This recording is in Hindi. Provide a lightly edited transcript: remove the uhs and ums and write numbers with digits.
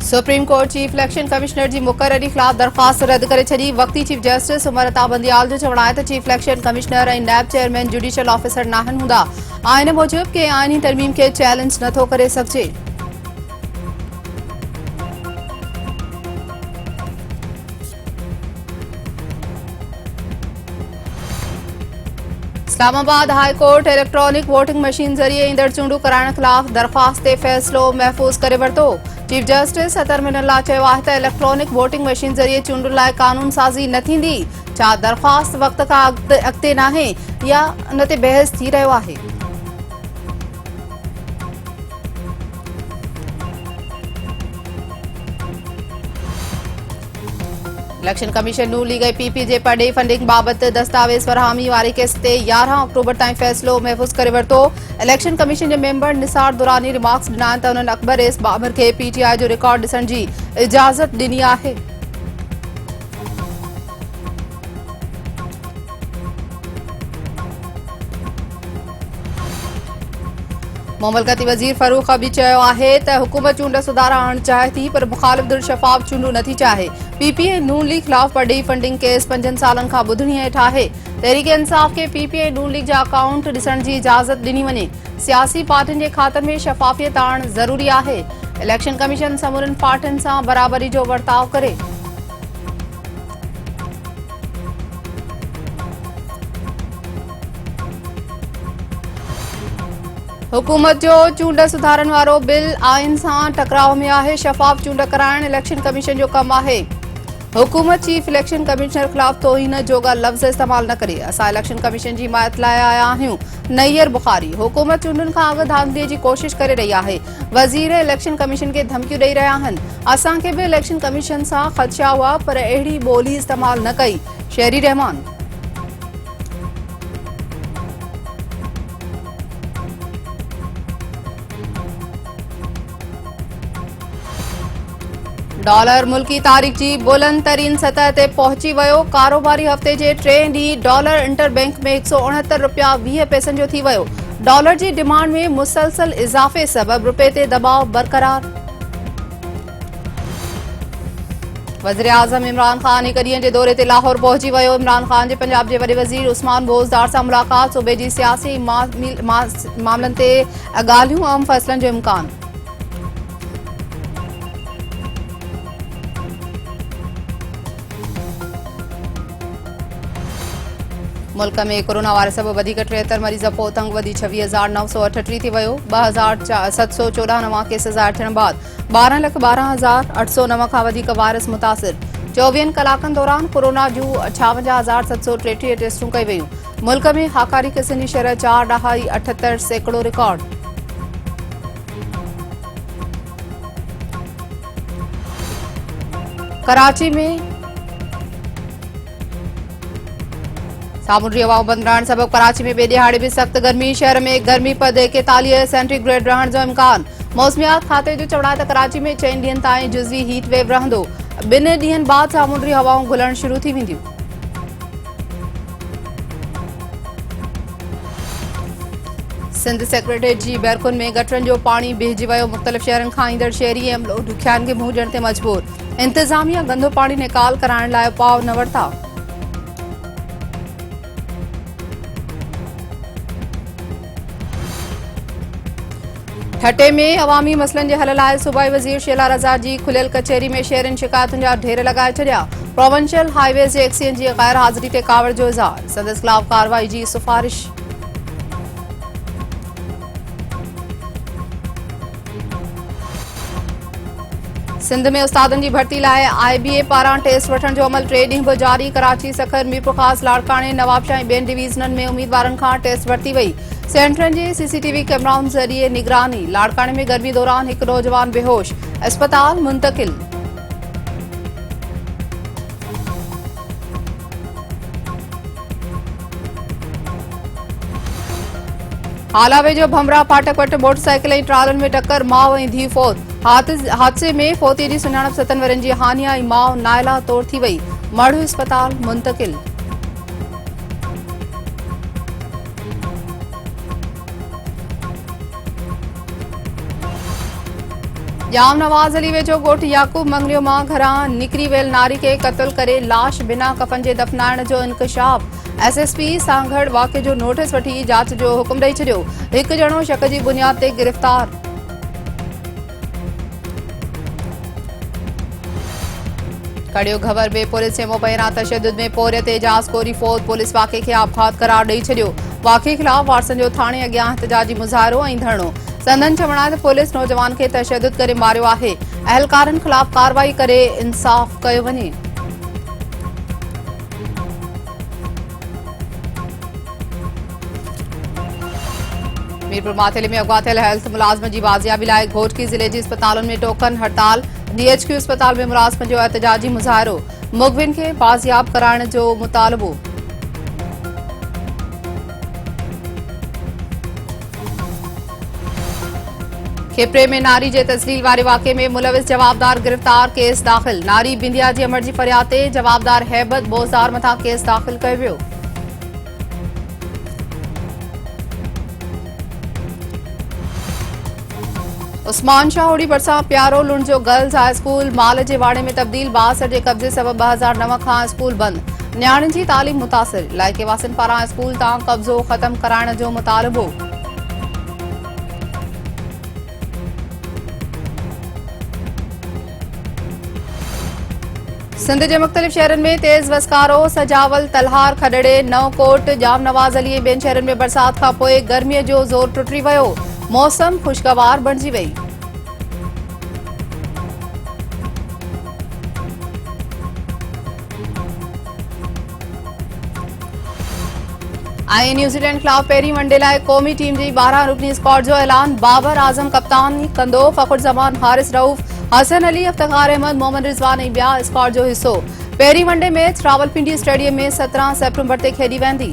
Supreme court chief election commissioner ji मुक़ररी ख़िलाफ़ दरख़्वास्त रद्द करे छॾी। वक़्ती चीफ जस्टिस उमर अता बंदियाल जो चवणु आहे त चीफ इलेक्शन कमिश्नर ऐं नैब चेयरमैन जुडिशियल ऑफिसर नाहिनि हूंदा। आइन मूजिबि के आइनी तरमीम खे चैलेंज नथो करे सघिजे। Islamabad high court electronic voting machine ज़रिए ईंदड़ चूंडूं कराइण ख़िलाफ़ दरख़्वास्त ते फ़ैसिलो महफ़ूज़ करे वरितो। चीफ जस्टिस अतर मिनल्ला चयो आहे त इलेक्ट्रॉनिक वोटिंग मशीन ज़रिए चूंडुनि लाइ कानून साज़ी न थींदी। छा दरख़्वास्त वक़्त खां अॻिते नाहे या उन ते बहस थी रहियो आहे। इलेक्शन कमीशन नून लीग पीपी जे पढ़े फंडिंग बाबत दस्तावेज़ फरहामी वारी केस ते 11 अक्टूबर ताईं फ़ैसिलो महफ़ूज़ करे वरितो। इलेक्शन कमीशन जे मेंबर निसार दुरानी रिमार्क्स ॾिना त उन्हनि अकबर एस बाबर खे पीटीआई जो रिकॉर्ड ॾिसण जी इजाज़त ॾिनी आहे। मुमलकती वज़ीर फ़ारूक अबी चयो आहे त हुकूमत चूंड सुधारा आणणु चाहे थी पर मुख़ालिफ़ दिल शफ़ाफ़ चूंडूं नथी चाहे। पीपीआई नून लीग ख़िलाफ़ पढ़ी फंडिंग केस 5 सालनि खां ॿुधणी हेठि आहे। तहरीक इंसाफ़ खे पीपीआई नून लीग जा अकाउंट ॾिसण जी इजाज़त ॾिनी वञे। सियासी पार्टियुनि जे खातनि में शफ़ाफ़ियत आणणु ज़रूरी आहे। इलेक्शन कमीशन समूरनि पार्टियुनि सां बराबरी जो वर्ताव करे। हुकूमत जो चूंड सुधारण वारो बिल आइन सां टकराव में आहे। शफ़ाफ़ चूंड कराइण इलेक्शन कमीशन जो कमु आहे। हुकूमत चीफ इलेक्शन कमिश्नर ख़िलाफ़ तोहीन जोगा लफ़्ज़ इस्तेमाल न करे। असां इलेक्शन कमीशन जी हिमायत लाइ आया आहियूं। नैयर बुखारी हुकूमत चूंडुनि खां अॻु धांधलीअ जी कोशिश करे रही आहे। वज़ीर इलेक्शन कमीशन खे धमकियूं ॾेई रहिया आहिनि। असांखे बि इलेक्शन कमीशन सां ख़दशा हुआ पर अहिड़ी ॿोली इस्तेमाल न कई। शहरी रहमान डॉलर मुल्की तारीख़ जी बुलंद तरीन सतह ते पहुची वियो। कारोबारी हफ़्ते जे 3 ॾींहं डॉलर इंटरबैंक में 169 रुपया 20 पैसनि जो थी वियो। डॉलर जी डिमांड में मुसलसल इज़ाफ़े सबबि रुपए ते दबाव बरक़रार। वज़ीर आज़म इमरान ख़ान हिक ॾींहं जे दौरे ते लाहौर पहुची वियो। इमरान ख़ान जे पंजाब जे वॾे वज़ीर उस्मान बोज़दार सां मुलाक़ात। सूबे जी सियासी मामलनि ते ॻाल्हियूं अहम फ़ैसिलनि जो इम्कान। मुल्क में कोरोना वायरस सबबि वधीक 73 मरीज़ पोतंग वधी 26,938 थी वियो। 2,714 नवां केस ज़ाहिर थियण बाद 12,12,809 खां वधीक वायरस मुतासिर। 24 कलाकनि दौरान कोरोना जूं 58,733 टेस्टूं कई वयूं। मुल्क में हाकारी किस्म जी शरह 4.78% रिकॉर्ड। कराची में सामुंडी हवाऊं बंदि रहण सबबि कराची में ॿिए ॾिहाड़े बि सख़्त गर्मी। शहर में गर्मी पद 41 सेंटीग्रेड रहण जो इम्कान। मौसमियात खाते जो चवणु आहे त कराची में 4 ॾींहनि ताईं जुज़वी हीट वेव रहंदो। 2 ॾींहनि बाद सामुंडी हवाऊं घुलण शुरू थी वेंदियूं। सिंध सेक्रेटरीट जी बैरकुनि में गटरनि जो पाणी बिहजी वियो। मुख़्तलिफ़ शहरनि खां ईंदड़ शहरी ऐं ॾुखियानि खे मुंहुं ॾियण ते मजबूर। इंतिज़ामिया गंदो पाणी निकाल कराइण लाइ उपाउ न वरिता। ठटे में अवामी मसइलनि जे हल लाइ सूबाई वज़ीर शीला रज़ा जी खुलियल कचहरी में शहरनि शिकायतुनि जा ढेर लॻाए छॾिया। प्रोविंशियल हाईवेज़ जे एक्सीडेंट जी ग़ैर हाज़िरी ते कावड़ जो इज़हार। संदसि ख़िलाफ़ कार्रवाई जी सिफ़ारिश। सिंध में उस्तादनि जी भर्ती लाइ IBA पारां टेस्ट वठण जो अमल 3 ॾींहं बि जारी। कराची, सखर, मीरपुर ख़ास, लाड़काणे, नवाबशाह ऐं ॿियनि डिवीज़ननि में उमीदवारनि खां टेस्ट वरिती वई। सेंटरनि जे CCTV कैमराउनि ज़रिए निगरानी। लाड़काणे में गर्मी दौरान हिकु नौजवान बेहोश, अस्पताल मुंतकिल। हाला वेझो भमरा फाटक वटि मोटरसाइकिल ऐं ट्रालनि में टक्कर। माउ ऐं धीउ फौत। हादसे में फोतीअ जी सुञाणप 7 वरनि जी हानिया ऐं माउ नाइला तौर थी वई। मढ़ अस्पताल मुंतकिल। जाम नवाज़ अली वेझो ॻोठ याकूब मंगलियो मां घरां निकिरी वियल नारी खे क़त्ल करे लाश बिना कफ़न जे दफ़नाइण जो इंकशाफ। एसएसपी सांगड़ वाक़े जो नोटिस वठी जांच जो हुकुम ॾेई छॾियो। हिकु ॼणो शक जी बुनियाद ते गिरफ़्तार। कड़ियो ख़बर में पुलिस चेमो पहिरां तशद्दुद में पोरियत एजाज़ कोरी फौज पुलिस वाक़े खे आपघात करार ॾेई छॾियो। वाक़े ख़िलाफ़ वारसन जो थाणे अॻियां एहतजाजी मुज़ाहिरो ऐं धरणो। संदन चवण आहे त पुलिस नौजवान खे तशद्दुद करे मारियो आहे। अहलकारनि ख़िलाफ़ कार्रवाई करे इंसाफ़ कयो वञे। मीरपुर माथेली में अगवा थियल हेल्थ मुलाज़िम जी बाज़ियाबी लाइ घोटकी ज़िले जी अस्पतालुनि में टोकन हड़ताल। डीएचक्यू अस्पताल में मुलाज़िमनि जो एहतजाजी मुज़ाहिरो। मुख़बिन खे बाज़ियाब कराइण जो मुतालबो। खेपरे में नारी जे तस्लील वारे वाक़े में मुलविस जवाबदार गिरफ़्तार। केस दाख़िल। नारी बिंदिया जी अमर जी फरियाद ते जवाबदार हैबत बोज़दार मथां केस दाख़िल कयो वियो। उस्मान शाह होड़ी भरिसां प्यारो लुण जो गर्ल्स हाई स्कूल माल जे वाड़े में तब्दील। 62 जे कब्ज़े सबब 2009 खां स्कूल बंद। न्याणियुनि जी तालीम मुतासिर। इलाइक़े वासियुनि पारां स्कूल तां कब्ज़ो ख़त्म कराइण जो मुतालबो। सिंध जे मुख़्तलिफ़ शहरनि में तेज़ वसकारो। सजावल, तलहार, खॾड़े, नवकोट, जाम नवाज़ अली ऐं ॿियनि शहरनि में बरसात खां पोइ गर्मीअ जो ज़ोर टुटी वियो। मौसम ख़ुशगवार बणिजी वई। न्यूज़ीलैंड ख़िलाफ़ पहिरीं वनडे लाइ क़ौमी टीम जी 12 रुकनी स्क्वाड जो ऐलान। बाबर आज़म कप्तानी कंदो। फ़खुर ज़मान, हारिस रऊफ़, हसन अली, इफ्तिख़ार अहमद, मोहम्मद रिज़वान ऐं ॿिया स्क्वाड जो हिसो। पहिरीं वनडे मैच रावलपिंडी स्टेडियम में 17 सेप्टेम्बर ते खेॾी वेंदी।